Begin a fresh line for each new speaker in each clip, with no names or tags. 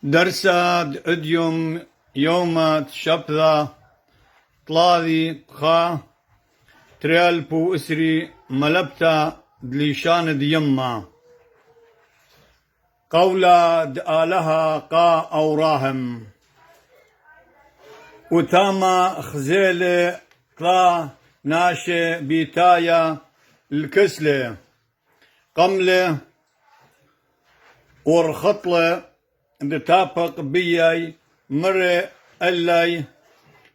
درساد اديوم يوم شبذا طلالي خا تريال بو اسري ملبتا دليشان ديما قولا دآلها قا أوراهم وتاما خزيلة قا ناشي بيتايا الكسلة قملة ورخطلة دتابق بياي مر اللاي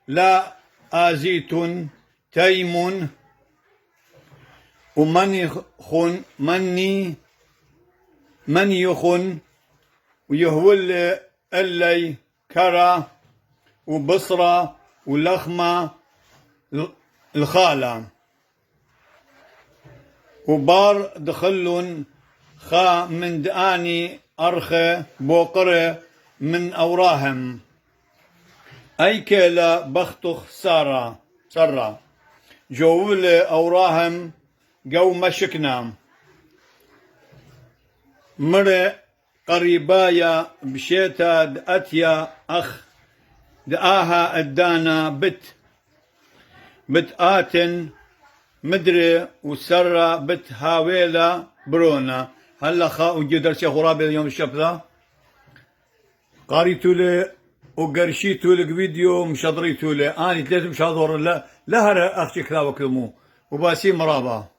لا آزيتون تيمون ومن خن من يخن ويهول اللاي كرا وبصرة ولخمة الخالة وبار دخلون خا من داني أرخى بوقرة من أوراهم أي كلا بختخ سارة جول أوراهم جو مشكنا مر قريبايا بشيتا دأتيا أخ دآها الدانا بت آتن مدري وسرة بت هاويلا برونا هلا خا وجدر شيخ غرابي اليوم الشبذا قاريتو لي وقرشيتو لك فيديو مشضريتو لي اني ثلاث مشاضر لا هر اخشي كذا وكلمو وباسي مرابا